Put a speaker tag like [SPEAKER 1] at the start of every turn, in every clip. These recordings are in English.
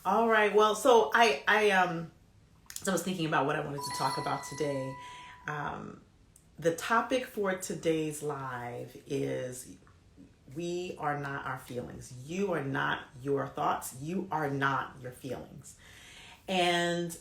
[SPEAKER 1] All right. Well, so I was thinking about what I wanted to talk about today. Um, the topic for today's live is we are not our feelings. You are not your thoughts. You are not your feelings. And,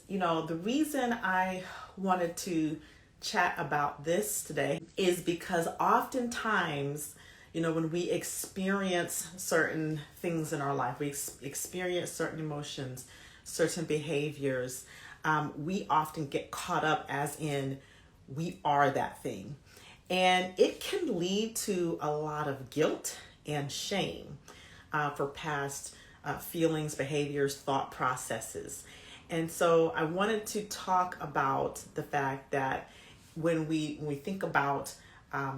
[SPEAKER 1] the reason I wanted to chat about this today is because oftentimes, when we experience certain things in our life, we experience certain emotions, certain behaviors, we often get caught up as in we are that thing. And it can lead to a lot of guilt and shame for past feelings, behaviors, thought processes. And so I wanted to talk about the fact that when we think about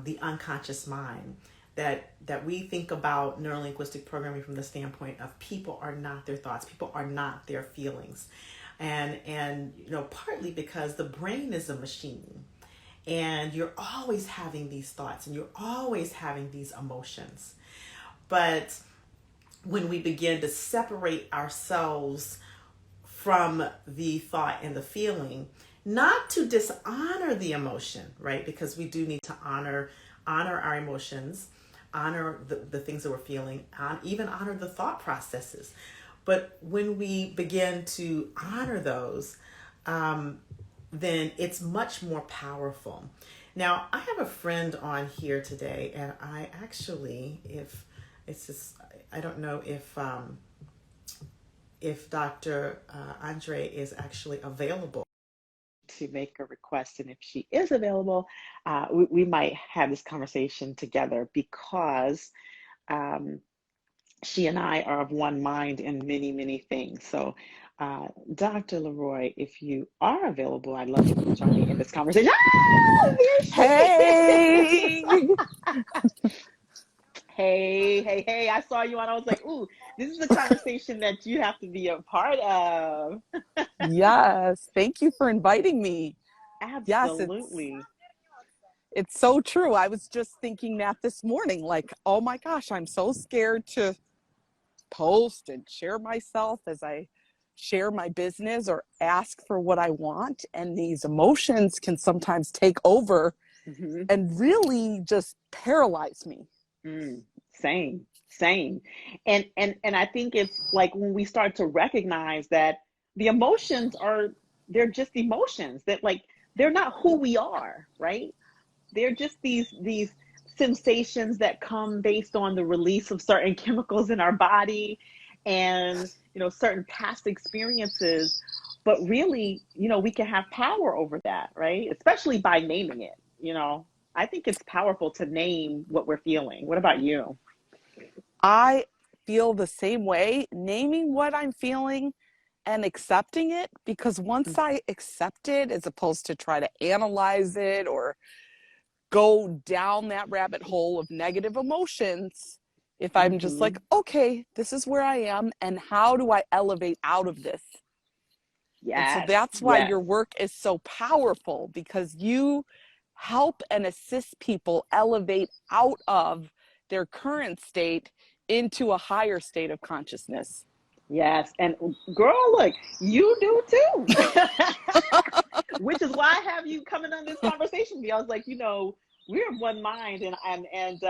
[SPEAKER 1] the unconscious mind, that we think about neurolinguistic programming from the standpoint of people are not their thoughts, people are not their feelings, and partly because the brain is a machine, and you're always having these thoughts and you're always having these emotions. But when we begin to separate ourselves from the thought and the feeling, not to dishonor the emotion, right? Because we do need to honor our emotions, honor the things that we're feeling, even honor the thought processes. But when we begin to honor those, then it's much more powerful. Now, I have a friend on here today, and I actually, if it's just, I don't know if Dr. Andre is actually available to make a request. And if she is available, we might have this conversation together because um, she and I are of one mind in many, many things. So, Dr. Leroy, if you are available, I'd love for you to join me in this conversation. Ah, there she is.
[SPEAKER 2] Hey,
[SPEAKER 1] Hey, hey, hey, I saw you and I was like, ooh, this is a conversation that you have to be a part of.
[SPEAKER 2] yes, thank you for inviting me. Yes,
[SPEAKER 1] Absolutely.
[SPEAKER 2] it's so true. I was just thinking that this morning, like, oh my gosh, I'm so scared to post and share myself as I share my business or ask for what I want. And these emotions can sometimes take over
[SPEAKER 1] Hmm.
[SPEAKER 2] and really just paralyze me.
[SPEAKER 1] Mm, same, same. And I think it's like when we start to recognize that the emotions are they're just emotions that like they're not who we are, right? They're just these sensations that come based on the release of certain chemicals in our body and certain past experiences. But really, we can have power over that, right? Especially by naming it. I think it's powerful to name what we're feeling. What about you?
[SPEAKER 2] I feel the same way, naming what I'm feeling and accepting it, because once I accept it, as opposed to try to analyze it or go down that rabbit hole of negative emotions, if I'm just like,
[SPEAKER 1] Hmm.
[SPEAKER 2] okay, this is where I am, and how do I elevate out of this? And so
[SPEAKER 1] Yes,
[SPEAKER 2] that's why
[SPEAKER 1] yes.
[SPEAKER 2] your work is so powerful, because you help and assist people elevate out of their current state into a higher state of consciousness.
[SPEAKER 1] Yes, and girl, look, you do too. Which is why I have you coming on this conversation with me. I was like, we're of one mind, and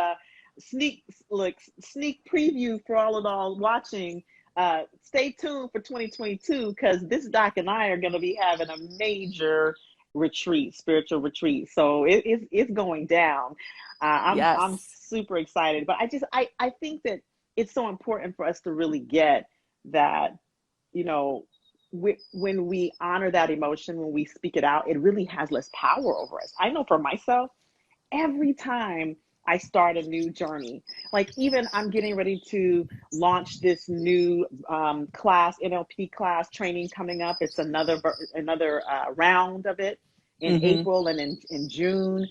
[SPEAKER 1] sneak look sneak preview for all watching. Stay tuned for 2022 because this doc and I are going to be having a major retreat, spiritual retreat. So it's going down. I'm
[SPEAKER 2] Yes.
[SPEAKER 1] super excited, but I think that it's so important for us to really get that you know when we honor that emotion, when we speak it out, it really has less power over us. I know for myself, every time I start a new journey, like even I'm getting ready to launch this new class, NLP class training coming up. It's another round of it in
[SPEAKER 2] Mm-hmm.
[SPEAKER 1] April and in June.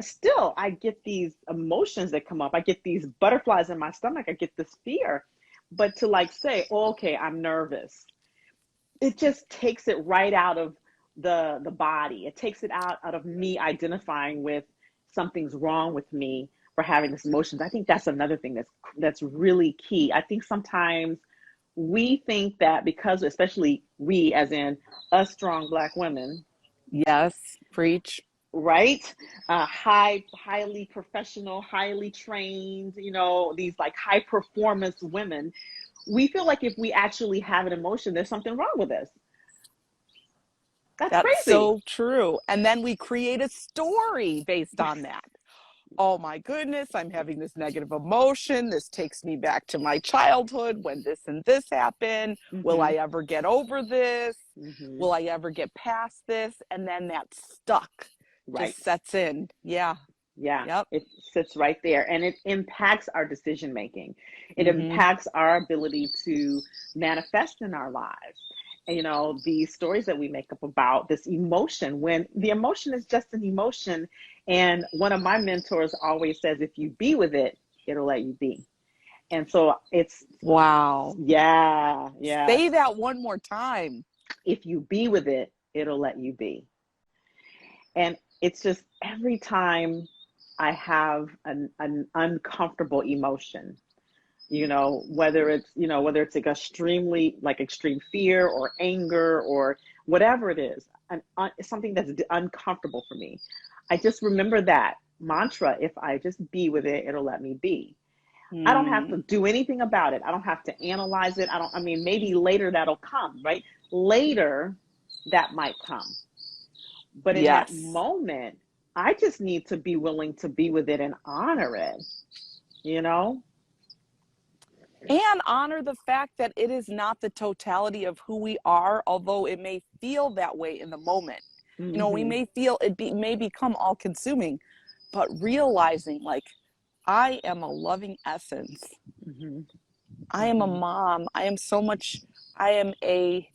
[SPEAKER 1] Still I get these emotions that come up. I get these butterflies in my stomach. I get this fear. But to like say, oh, okay, I'm nervous, it just takes it right out of the body. It takes it out of me identifying with something's wrong with me for having this emotions. I think that's another thing that's really key. I think sometimes
[SPEAKER 3] we think that because, especially we, as in us strong Black women,
[SPEAKER 2] Yes, preach.
[SPEAKER 3] right? Highly professional, highly trained, these like high performance women, we feel like if we actually have an emotion, there's something wrong with us. That's
[SPEAKER 2] That's
[SPEAKER 3] crazy.
[SPEAKER 2] so true. And then we create a story based on that. Oh my goodness, I'm having this negative emotion. This takes me back to my childhood when this and this happened. Will
[SPEAKER 3] Mm-hmm.
[SPEAKER 2] I ever get over this?
[SPEAKER 3] Mm-hmm.
[SPEAKER 2] Will I ever get past this? And then that stuck
[SPEAKER 3] Right.
[SPEAKER 2] just sets in. Yeah.
[SPEAKER 3] Yeah,
[SPEAKER 2] Yep.
[SPEAKER 3] it sits right there and it impacts our decision making. It
[SPEAKER 2] Mm-hmm.
[SPEAKER 3] impacts our ability to manifest in our lives. And, these stories that we make up about this emotion, when the emotion is just an emotion. And one of my mentors always says, if you be with it, it'll let you be. And so it's,
[SPEAKER 2] Wow.
[SPEAKER 3] yeah, yeah.
[SPEAKER 2] Say that one more time.
[SPEAKER 3] If you be with it, it'll let you be. And it's just every time I have an uncomfortable emotion, whether it's like extreme fear or anger or whatever it is, something that's uncomfortable for me. I just remember that mantra: if I just be with it, it'll let me be. I don't have to
[SPEAKER 2] Mm.
[SPEAKER 3] do anything about it. I don't have to analyze it. I mean, maybe later that'll come, right? Later that might come. But in that
[SPEAKER 2] Yes.
[SPEAKER 3] moment, I just need to be willing to be with it and honor it, you know?
[SPEAKER 2] And honor the fact that it is not the totality of who we are, although it may feel that way in the moment. We
[SPEAKER 3] Mm-hmm.
[SPEAKER 2] may feel may become all consuming, but realizing like I am a loving essence.
[SPEAKER 3] Mm-hmm.
[SPEAKER 2] I am a
[SPEAKER 3] Mm-hmm.
[SPEAKER 2] mom. I am a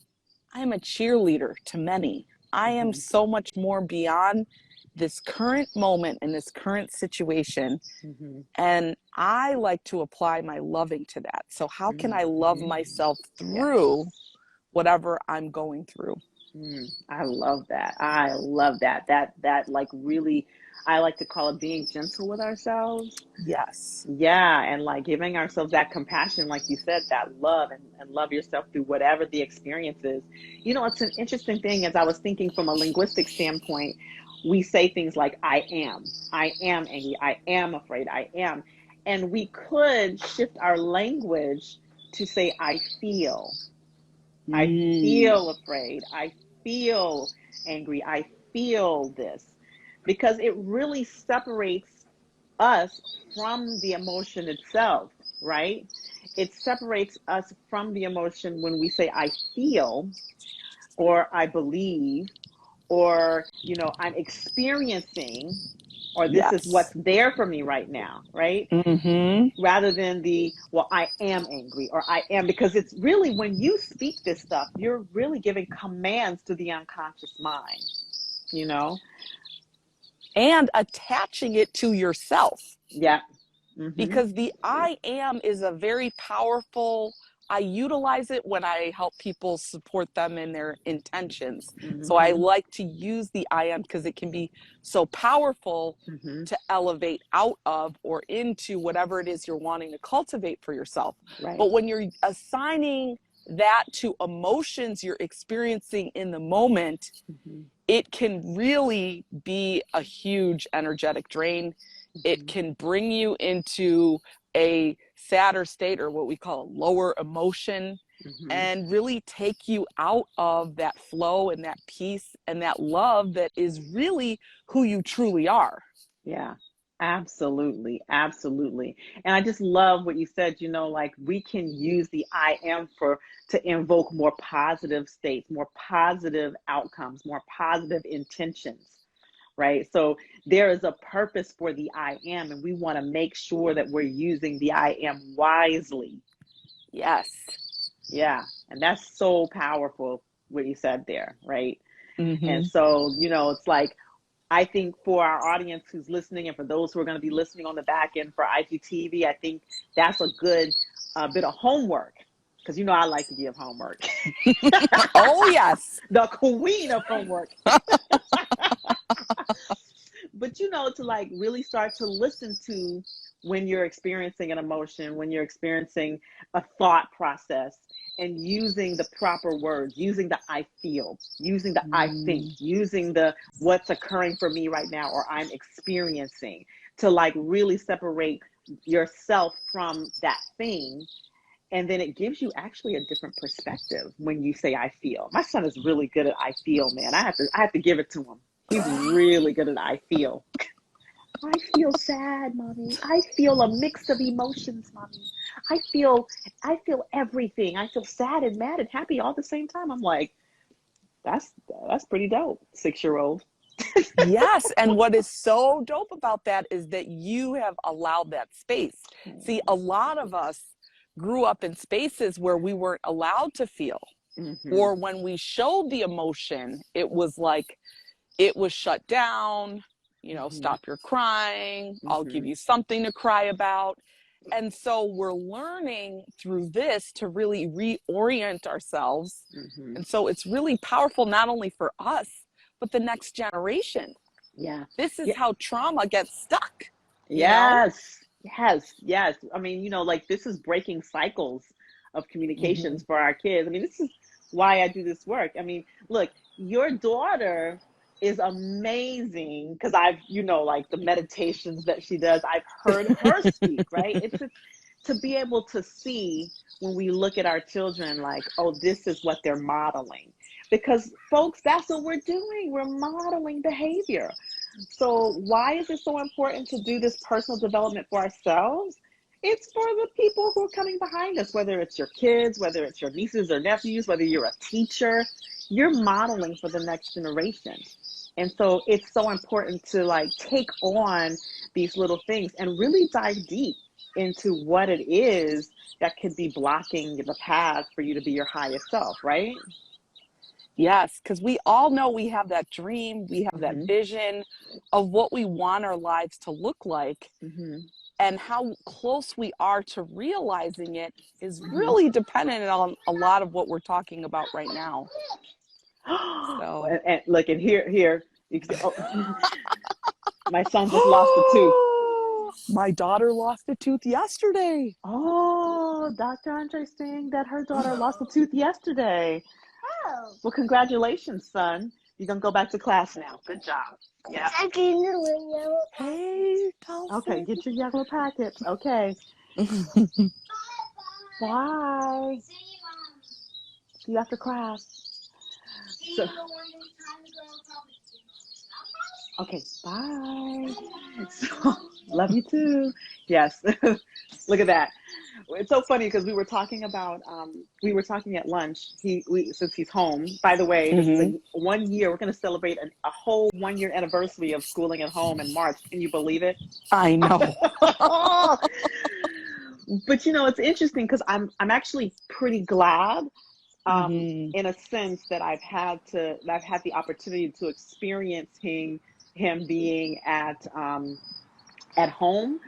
[SPEAKER 2] I am a cheerleader to many. I am
[SPEAKER 3] Mm-hmm.
[SPEAKER 2] so much more beyond this current moment and this current situation.
[SPEAKER 3] Mm-hmm.
[SPEAKER 2] And I like to apply my loving to that. So, how can I love
[SPEAKER 3] Mm-hmm.
[SPEAKER 2] myself
[SPEAKER 3] Yes.
[SPEAKER 2] through whatever I'm going through?
[SPEAKER 3] I love that. I love that. That like really, I like to call it being gentle with ourselves.
[SPEAKER 2] Yes.
[SPEAKER 3] Yeah, and like giving ourselves that compassion, like you said, that love, and love yourself through whatever the experience is. It's an interesting thing as I was thinking from a linguistic standpoint. We say things like, I am angry, I am afraid, I am. And we could shift our language to say, I
[SPEAKER 2] Mm.
[SPEAKER 3] feel afraid, I feel angry, I feel this. Because it really separates us from the emotion itself, right? It separates us from the emotion when we say, I feel, or I believe, or, I'm experiencing, or this is what's
[SPEAKER 2] Yes.
[SPEAKER 3] there for me right now, right?
[SPEAKER 2] Mm-hmm.
[SPEAKER 3] Rather than well, I am angry, or I am, because it's really when you speak this stuff, you're really giving commands to the unconscious mind, you know?
[SPEAKER 2] And attaching it to yourself.
[SPEAKER 3] Yeah. Mm-hmm.
[SPEAKER 2] Because the I am is a very powerful, I utilize it when I help people support them in their intentions. So I
[SPEAKER 3] Mm-hmm.
[SPEAKER 2] like to use the I am because it can be so powerful
[SPEAKER 3] Mm-hmm.
[SPEAKER 2] to elevate out of or into whatever it is you're wanting to cultivate for yourself.
[SPEAKER 3] Right.
[SPEAKER 2] But when you're assigning that to emotions you're experiencing in the moment,
[SPEAKER 3] Mm-hmm.
[SPEAKER 2] it can really be a huge energetic drain. It
[SPEAKER 3] Mm-hmm.
[SPEAKER 2] can bring you into a sadder state or what we call a lower emotion
[SPEAKER 3] Mm-hmm.
[SPEAKER 2] and really take you out of that flow and that peace and that love that is really who you truly are.
[SPEAKER 3] Yeah, absolutely. Absolutely. And I just love what you said, like we can use the I am to invoke more positive states, more positive outcomes, more positive intentions, right? So there is a purpose for the I am, and we want to make sure that we're using the I am wisely.
[SPEAKER 2] Yes.
[SPEAKER 3] Yeah. And that's so powerful what you said there, right? And
[SPEAKER 2] Mm-hmm.
[SPEAKER 3] so, it's like, I think for our audience who's listening, and for those who are going to be listening on the back end for IGTV, I think that's a good bit of homework, because I like to give homework.
[SPEAKER 2] Oh, yes.
[SPEAKER 3] The queen of homework. But to like really start to listen to when you're experiencing an emotion, when you're experiencing a thought process, and using the proper words, using the I feel, using the I think, using the what's occurring for me right now or I'm experiencing, to like really separate yourself from that thing. And then it gives you actually a different perspective when you say I feel. My son is really good at I feel, man. I have to give it to him. He's really good at I feel. I feel sad, mommy. I feel a mix of emotions, mommy. I feel everything. I feel sad and mad and happy all at the same time. I'm like, that's pretty dope, 6-year-old.
[SPEAKER 2] Yes. And what is so dope about that is that you have allowed that space. See, a lot of us grew up in spaces where we weren't allowed to feel, or when we showed the emotion, it was like, it was shut down, stop your crying, I'll give you something to cry about. And so we're learning through this to really reorient ourselves. And so it's really powerful, not only for us, but the next generation.
[SPEAKER 3] Yeah.
[SPEAKER 2] This is how trauma gets stuck.
[SPEAKER 3] Yes. Yes. I mean, like this is breaking cycles of communications for our kids. I mean, this is why I do this work. I mean, look, your daughter is amazing because I've, like the meditations that she does, I've heard her speak, right? It's to be able to see when we look at our children like, oh, this is what they're modeling. Because folks, that's what we're doing. We're modeling behavior. So why is it so important to do this personal development for ourselves? It's for the people who are coming behind us, whether it's your kids, whether it's your nieces or nephews, whether you're a teacher, you're modeling for the next generation. And so it's so important to like take on these little things and really dive deep into what it is that could be blocking the path for you to be your highest self, right?
[SPEAKER 2] Yes, because we all know we have that dream, we have that vision of what we want our lives to look like. And how close we are to realizing it is really dependent on a lot of what we're talking about right now. So.
[SPEAKER 3] And look, and here, my son just lost a tooth.
[SPEAKER 2] My daughter lost a tooth yesterday.
[SPEAKER 3] Oh, Dr. Andre saying that her daughter lost a tooth yesterday. Well, congratulations, son. You're going to go back to class now. Good job. Yeah.
[SPEAKER 2] Hey,
[SPEAKER 3] okay, get your yellow packets. Okay. Bye. See you after class. So, okay, bye. So, love you too. Yes. Look at that. It's so funny because we were talking at lunch. Since he's home, by the way, this is 1 year. We're going to celebrate a whole 1 year anniversary of schooling at home in March. Can you believe it?
[SPEAKER 2] I know.
[SPEAKER 3] But it's interesting because I'm actually pretty glad, in a sense that I've had the opportunity to experience him being at home.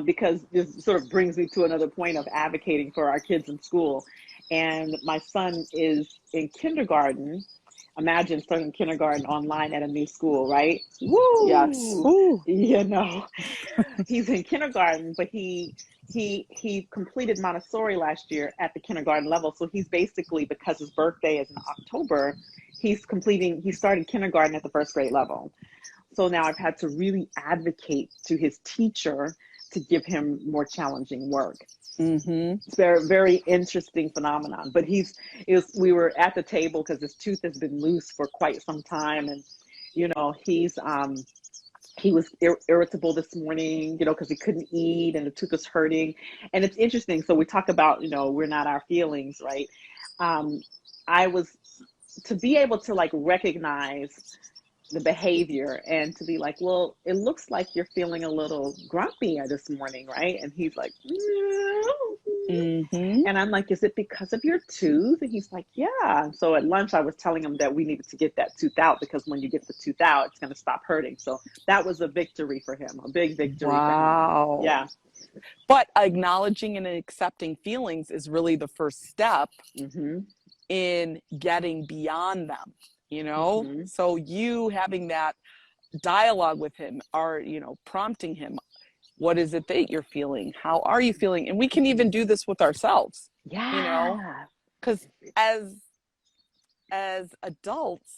[SPEAKER 3] Because this sort of brings me to another point of advocating for our kids in school. And my son is in kindergarten. Imagine starting kindergarten online at a new school, right? Woo!
[SPEAKER 2] Yes. Woo.
[SPEAKER 3] He's in kindergarten, but he completed Montessori last year at the kindergarten level. So he's basically, because his birthday is in October, he's starting kindergarten at the first grade level. So now I've had to really advocate to his teacher to give him more challenging work. It's very, very interesting phenomenon. But we were at the table because his tooth has been loose for quite some time, and he was irritable this morning, because he couldn't eat and the tooth was hurting. And it's interesting. So we talk about, we're not our feelings, right? I was to be able to like recognize the behavior and to be like, well, it looks like you're feeling a little grumpy this morning, right? And he's like, and I'm like, is it because of your tooth? And he's like, yeah. So at lunch, I was telling him that we needed to get that tooth out because when you get the tooth out, it's going to stop hurting. So that was a victory for him, a big victory for him. Yeah.
[SPEAKER 2] But acknowledging and accepting feelings is really the first step in getting beyond them. So you having that dialogue with him or, prompting him, what is it that you're feeling? How are you feeling? And we can even do this with ourselves.
[SPEAKER 3] Yeah.
[SPEAKER 2] Because as adults,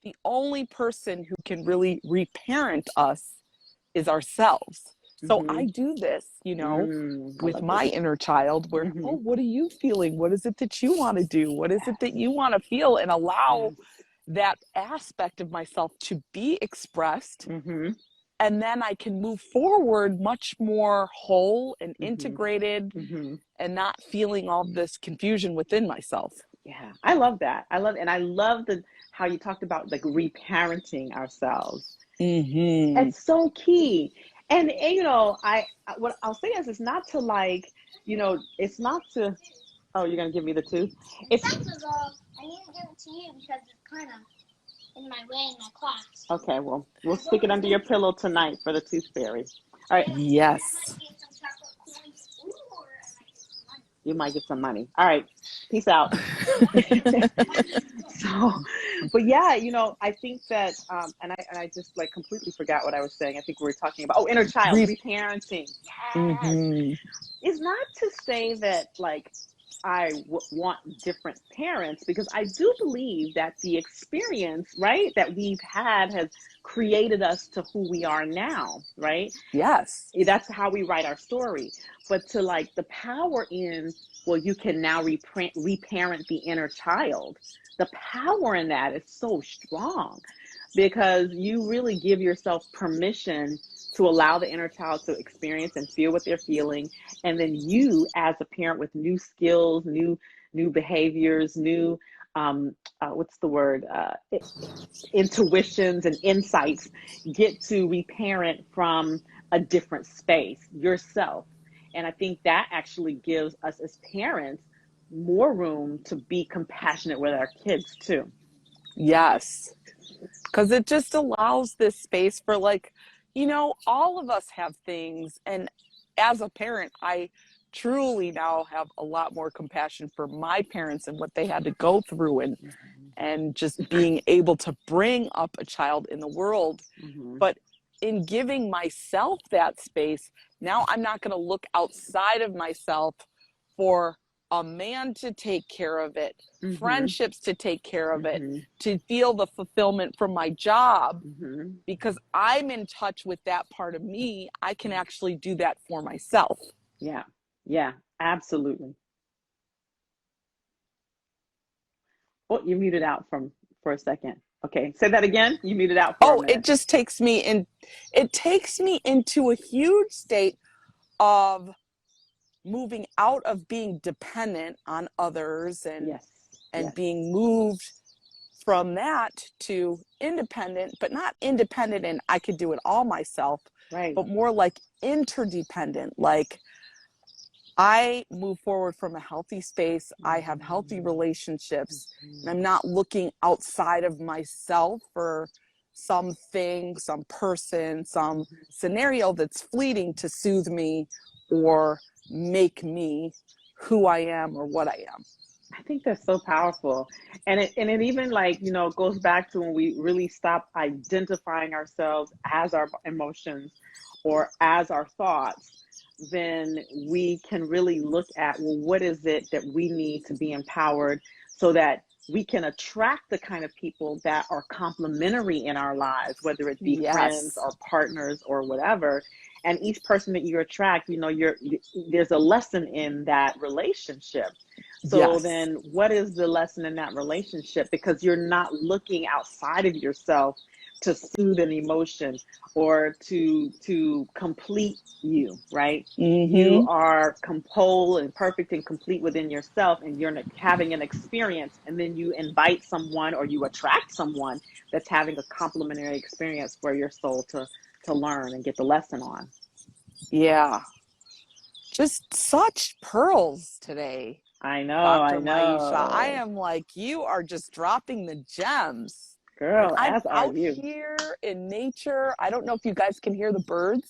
[SPEAKER 2] the only person who can really reparent us is ourselves. So
[SPEAKER 3] Mm-hmm.
[SPEAKER 2] I do this,
[SPEAKER 3] I
[SPEAKER 2] with
[SPEAKER 3] love
[SPEAKER 2] my
[SPEAKER 3] this.
[SPEAKER 2] inner child where,
[SPEAKER 3] Mm-hmm.
[SPEAKER 2] oh, what are you feeling? What is it that you want to do? What is it that you want to feel? And allow
[SPEAKER 3] Yes.
[SPEAKER 2] that aspect of myself to be expressed.
[SPEAKER 3] Mm-hmm.
[SPEAKER 2] And then I can move forward much more whole and
[SPEAKER 3] Mm-hmm.
[SPEAKER 2] integrated
[SPEAKER 3] Mm-hmm.
[SPEAKER 2] and not feeling all this confusion within myself.
[SPEAKER 3] Yeah, I love that. And I love the how you talked about like reparenting ourselves.
[SPEAKER 2] Mm-hmm.
[SPEAKER 3] It's so key. And what I'll say is it's not to like, it's not to. Oh, you're gonna give me the tooth? It's
[SPEAKER 4] I need to give it to you because it's kind of in my way in my class.
[SPEAKER 3] okay. Well, we'll stick it under your pillow tonight for the tooth fairy. All right.
[SPEAKER 2] Yes.
[SPEAKER 3] You might get some money. All right. Peace out. So, but yeah, I think that, and I just like completely forgot what I was saying. I think we were talking about, inner child, reparenting. Yes.
[SPEAKER 2] Mm-hmm.
[SPEAKER 3] It's not to say that like want different parents, because I do believe that the experience, right, that we've had has created us to who we are now, right?
[SPEAKER 2] Yes.
[SPEAKER 3] That's how we write our story. But to like the power in, well, you can now reparent the inner child. The power in that is so strong because you really give yourself permission to allow the inner child to experience and feel what they're feeling. And then you, as a parent with new skills, new behaviors, new what's the word? Intuitions and insights, get to reparent from a different space yourself. And I think that actually gives us as parents more room to be compassionate with our kids too.
[SPEAKER 2] Yes. Because it just allows this space for, like, all of us have things. And as a parent, I truly now have a lot more compassion for my parents and what they had to go through, and just being able to bring up a child in the world.
[SPEAKER 3] Mm-hmm.
[SPEAKER 2] But in giving myself that space, now I'm not going to look outside of myself for a man to take care of it,
[SPEAKER 3] Mm-hmm.
[SPEAKER 2] friendships to take care of it,
[SPEAKER 3] Mm-hmm.
[SPEAKER 2] to feel the fulfillment from my job.
[SPEAKER 3] Mm-hmm.
[SPEAKER 2] Because I'm in touch with that part of me, I can actually do that for myself.
[SPEAKER 3] Yeah. Yeah, absolutely. Oh, you muted out for a second. Okay, say that again. You muted out for a
[SPEAKER 2] Oh, it
[SPEAKER 3] minute.
[SPEAKER 2] just takes me into a huge state of moving out of being dependent on others and
[SPEAKER 3] Yes. Yes.
[SPEAKER 2] being moved from that to independent, but not independent and I could do it all myself,
[SPEAKER 3] Right.
[SPEAKER 2] but more like interdependent. Like, I move forward from a healthy space. I have healthy relationships, and I'm not looking outside of myself for something, some person, some scenario that's fleeting to soothe me or make me who I am or what I am.
[SPEAKER 3] I think that's so powerful. And it even like, goes back to when we really stop identifying ourselves as our emotions or as our thoughts, then we can really look at, well, what is it that we need to be empowered so that we can attract the kind of people that are complementary in our lives, whether it be friends
[SPEAKER 2] Yes.
[SPEAKER 3] or partners or whatever. And each person that you attract, there's a lesson in that relationship. So
[SPEAKER 2] Yes.
[SPEAKER 3] then what is the lesson in that relationship? Because you're not looking outside of yourself to soothe an emotion or to complete you, right?
[SPEAKER 2] Mm-hmm.
[SPEAKER 3] You are whole and perfect and complete within yourself, and you're having an experience, and then you invite someone or you attract someone that's having a complementary experience for your soul to learn and get the lesson on.
[SPEAKER 2] Yeah. Just such pearls today.
[SPEAKER 3] I know,
[SPEAKER 2] Dr.
[SPEAKER 3] I know.
[SPEAKER 2] Maisha, I am like, you are just dropping the gems.
[SPEAKER 3] Girl,
[SPEAKER 2] And I'm
[SPEAKER 3] as are
[SPEAKER 2] out
[SPEAKER 3] you.
[SPEAKER 2] here in nature. I don't know if you guys can hear the birds.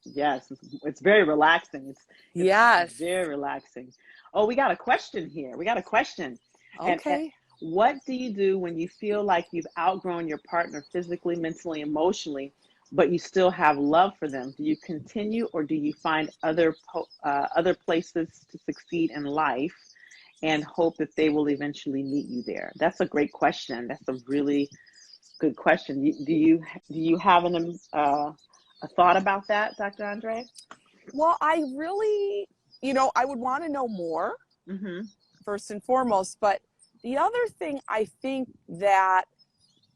[SPEAKER 3] Yes, it's very relaxing. It's
[SPEAKER 2] Yes.
[SPEAKER 3] very relaxing. Oh, we got a question here. We got a question.
[SPEAKER 2] Okay.
[SPEAKER 3] And what do you do when you feel like you've outgrown your partner physically, mentally, emotionally, but you still have love for them? Do you continue, or do you find other places to succeed in life? and hope that they will eventually meet you there? That's a great question. That's a really good question. Do you have a thought about that, Dr. Andre?
[SPEAKER 2] Well, I really, I would want to know more
[SPEAKER 3] Mm-hmm.
[SPEAKER 2] first and foremost. But the other thing I think that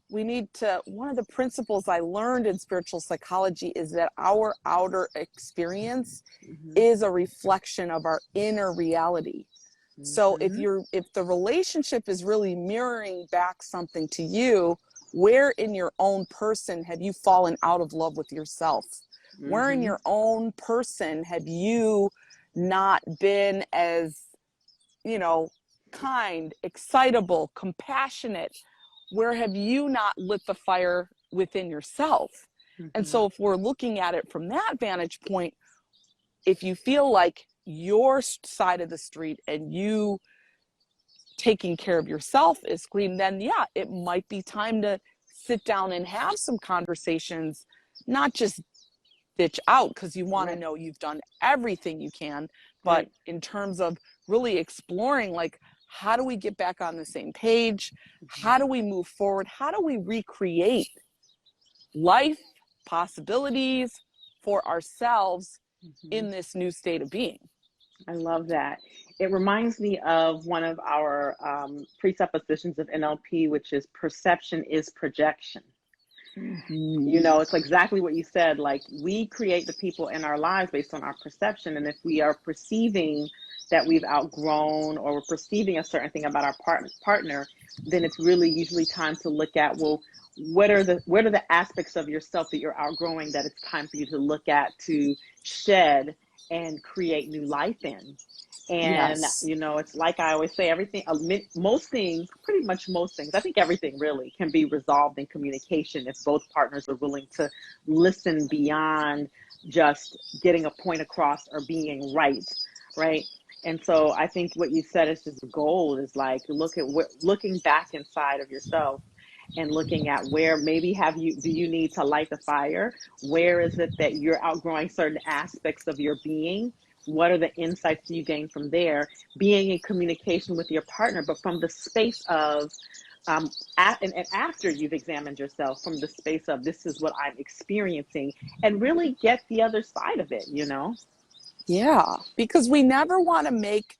[SPEAKER 2] one of the principles I learned in spiritual psychology is that our outer experience
[SPEAKER 3] Mm-hmm.
[SPEAKER 2] is a reflection of our inner reality. So
[SPEAKER 3] Mm-hmm.
[SPEAKER 2] if the relationship is really mirroring back something to you, where in your own person have you fallen out of love with yourself? Where in
[SPEAKER 3] Mm-hmm.
[SPEAKER 2] your own person have you not been as, kind, excitable, compassionate? Where have you not lit the fire within yourself? And
[SPEAKER 3] Mm-hmm.
[SPEAKER 2] so if we're looking at it from that vantage point, if you feel like your side of the street and you taking care of yourself is clean, then yeah, it might be time to sit down and have some conversations, not just ditch out because you want to
[SPEAKER 3] Right.
[SPEAKER 2] know you've done everything you can, but
[SPEAKER 3] Right.
[SPEAKER 2] in terms of really exploring, like, how do we get back on the same page? How do we move forward? How do we recreate life possibilities for ourselves
[SPEAKER 3] Mm-hmm.
[SPEAKER 2] in this new state of being?
[SPEAKER 3] I love that. It reminds me of one of our presuppositions of NLP, which is perception is projection.
[SPEAKER 2] Mm-hmm.
[SPEAKER 3] It's exactly what you said. Like, we create the people in our lives based on our perception. And if we are perceiving that we've outgrown, or we're perceiving a certain thing about our partner, then it's really usually time to look at, well, what are the aspects of yourself that you're outgrowing that it's time for you to look at, to shed and create new life in. And,
[SPEAKER 2] Yes.
[SPEAKER 3] it's like I always say, everything, most things, pretty much most things, I think everything really can be resolved in communication if both partners are willing to listen beyond just getting a point across or being right, right? And so I think what you said is just gold, is like, looking back inside of yourself and looking at where maybe do you need to light the fire? Where is it that you're outgrowing certain aspects of your being? What are the insights you gain from there? Being in communication with your partner, but from the space of, and after you've examined yourself, from the space of, this is what I'm experiencing, and really get the other side of it.
[SPEAKER 2] Yeah, because we never want to make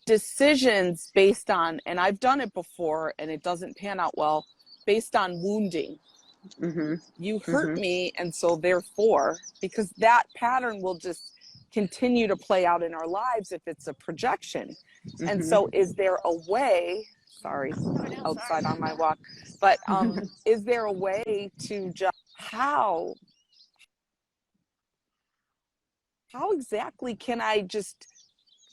[SPEAKER 2] decisions based on, and I've done it before and it doesn't pan out well, based on wounding.
[SPEAKER 3] Mm-hmm.
[SPEAKER 2] You hurt
[SPEAKER 3] Mm-hmm.
[SPEAKER 2] me, and so therefore, because that pattern will just continue to play out in our lives if it's a projection. And
[SPEAKER 3] Mm-hmm.
[SPEAKER 2] so is there a way, sorry, outside on my walk, but is there a way to just, how exactly can I just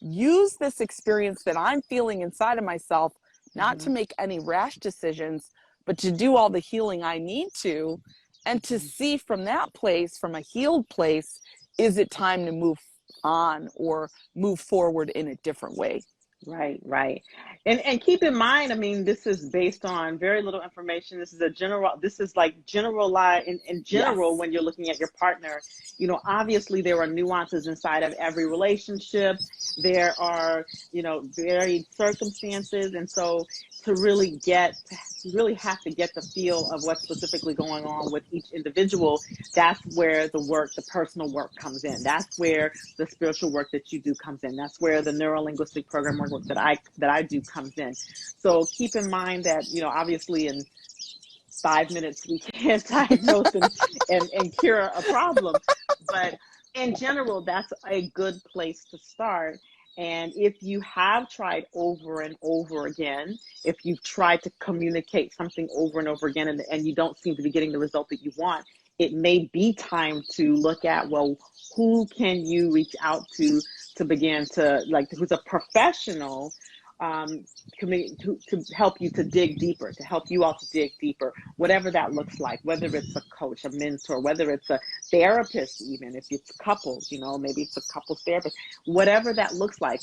[SPEAKER 2] use this experience that I'm feeling inside of myself, not to make any rash decisions, but to do all the healing I need to, and to see from that place, from a healed place, is it time to move on or move forward in a different way?
[SPEAKER 3] Right, right. And keep in mind, I mean, this is based on very little information. This is like generalized in general.
[SPEAKER 2] Yes.
[SPEAKER 3] When you're looking at your partner, obviously there are nuances inside of every relationship. There are, varied circumstances. And so to really have to get the feel of what's specifically going on with each individual, that's where the personal work comes in. That's where the spiritual work that you do comes in. That's where the neuro-linguistic program work that I do comes in. So keep in mind that, obviously in 5 minutes we can't diagnose and cure a problem. But in general, that's a good place to start. And if you have tried over and over again, if you've tried to communicate something over and over again, and you don't seem to be getting the result that you want, it may be time to look at, well, who can you reach out to begin to, like, who's a professional, to help you to dig deeper, to help you all to dig deeper, whatever that looks like, whether it's a coach, a mentor, whether it's a therapist, even if it's couples, maybe it's a couples therapist, whatever that looks like.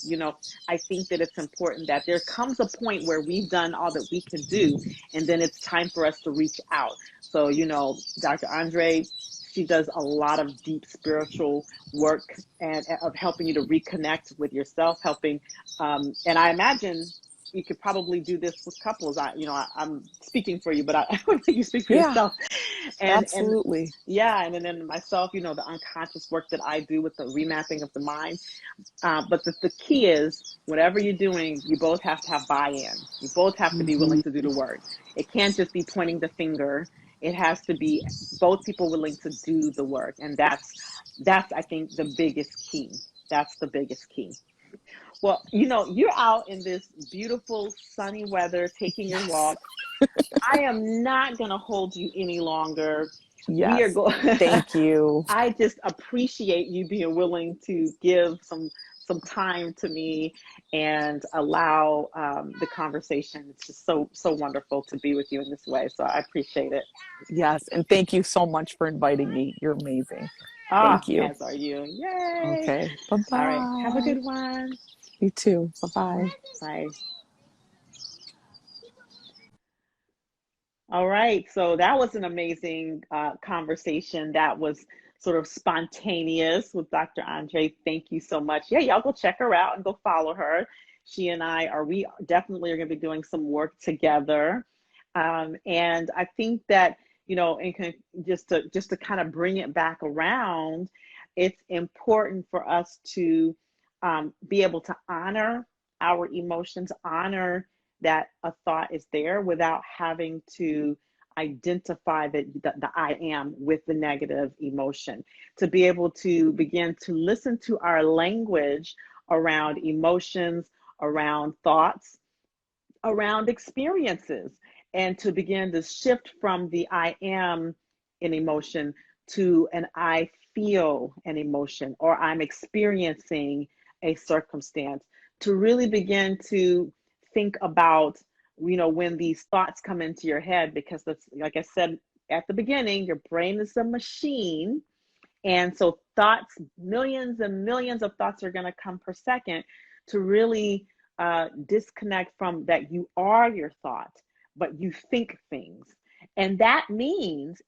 [SPEAKER 3] I think that it's important that there comes a point where we've done all that we can do, and then it's time for us to reach out. So, Dr. Andre She does a lot of deep spiritual work and of helping you to reconnect with yourself, helping, and I imagine you could probably do this with couples. I'm speaking for you, but I don't think you speak for
[SPEAKER 2] Yeah,
[SPEAKER 3] yourself. And
[SPEAKER 2] absolutely.
[SPEAKER 3] yeah, and then myself, the unconscious work that I do with the remapping of the mind. But the key is, whatever you're doing, you both have to have buy-in. You both have to be willing
[SPEAKER 2] Mhm.
[SPEAKER 3] to do the work. It can't just be pointing the finger. It has to be both people willing to do the work. And that's I think the biggest key. That's the biggest key. Well, you're out in this beautiful sunny weather taking your
[SPEAKER 2] Yes.
[SPEAKER 3] walk. I am not going to hold you any longer. We are
[SPEAKER 2] Yes.
[SPEAKER 3] going
[SPEAKER 2] Thank you.
[SPEAKER 3] I just appreciate you being willing to give some time to me and allow the conversation. It's just so wonderful to be with you in this way. So I appreciate it.
[SPEAKER 2] Yes. And thank you so much for inviting me. You're amazing.
[SPEAKER 3] Ah,
[SPEAKER 2] Thank you.
[SPEAKER 3] as are you. Yay.
[SPEAKER 2] Okay. Bye
[SPEAKER 3] All right. Have a
[SPEAKER 2] bye.
[SPEAKER 3] good one.
[SPEAKER 2] You too. Bye bye.
[SPEAKER 3] Bye. All right. So that was an amazing conversation. That was sort of spontaneous with Dr. Andre. Thank you so much. Yeah, y'all go check her out and go follow her. She and we definitely are going to be doing some work together. And I think that, just to kind of bring it back around, it's important for us to be able to honor our emotions, honor that a thought is there without having to identify the I am with the negative emotion, to be able to begin to listen to our language around emotions, around thoughts, around experiences, and to begin to shift from the I am an emotion to an I feel an emotion, or I'm experiencing a circumstance, to really begin to think about, when these thoughts come into your head, because that's, like I said at the beginning, your brain is a machine. And so thoughts, millions and millions of thoughts are going to come per second, to really disconnect from that you are your thought, but you think things. And that means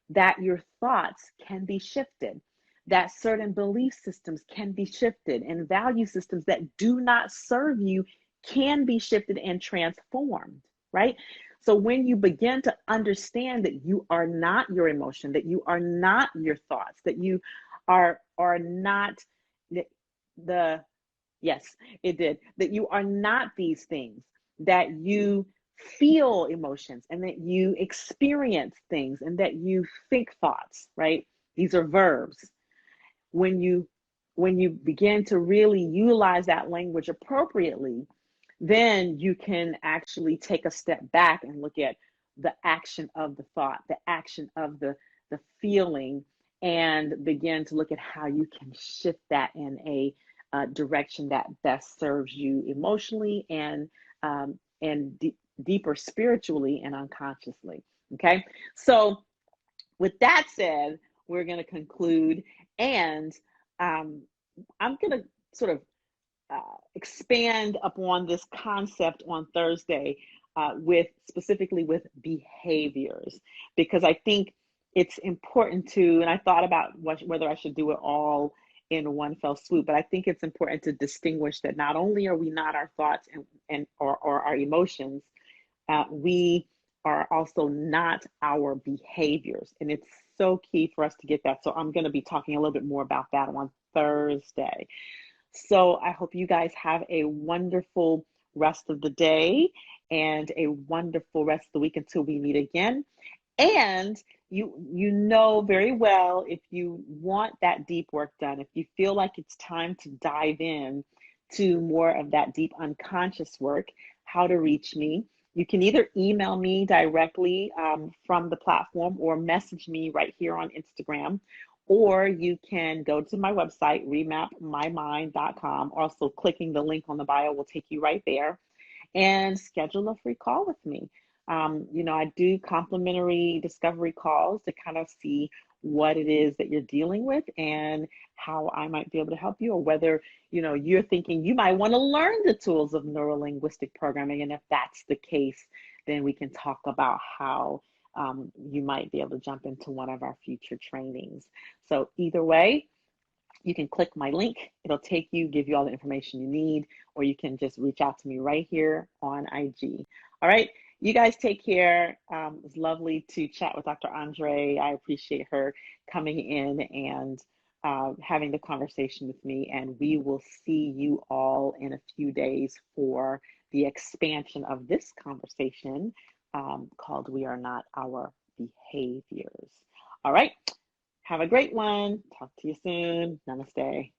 [SPEAKER 3] that your thoughts can be shifted, that certain belief systems can be shifted, and value systems that do not serve you can be shifted and transformed, right? So when you begin to understand that you are not your emotion, that you are not your thoughts, that you are not the yes, it did, that you are not these things, that you feel emotions and that you experience things and that you think thoughts, right? These are verbs. When you begin to really utilize that language appropriately, then you can actually take a step back and look at the action of the thought, the action of the feeling, and begin to look at how you can shift that in a direction that best serves you emotionally and deeper spiritually and unconsciously. Okay, so with that said, we're going to conclude, and um, I'm going to sort of expand upon this concept on Thursday, specifically with behaviors, because I think it's important to, and I thought about whether I should do it all in one fell swoop, but I think it's important to distinguish that not only are we not our thoughts or our emotions, we are also not our behaviors, and it's so key for us to get that. So I'm going to be talking a little bit more about that on Thursday. So I hope you guys have a wonderful rest of the day and a wonderful rest of the week until we meet again. And you know very well, if you want that deep work done, if you feel like it's time to dive in to more of that deep unconscious work, how to reach me. You can either email me directly from the platform or message me right here on Instagram, or you can go to my website, remapmymind.com. Also, clicking the link on the bio will take you right there, and schedule a free call with me. I do complimentary discovery calls to kind of see what it is that you're dealing with and how I might be able to help you, or whether, you're thinking you might want to learn the tools of neurolinguistic programming. And if that's the case, then we can talk about how you might be able to jump into one of our future trainings. So either way, you can click my link. It'll take you, give you all the information you need, or you can just reach out to me right here on IG. All right. You guys take care. It was lovely to chat with Dr. Andre. I appreciate her coming in and having the conversation with me. And we will see you all in a few days for the expansion of this conversation called We Are Not Our Behaviors. All right. Have a great one. Talk to you soon. Namaste.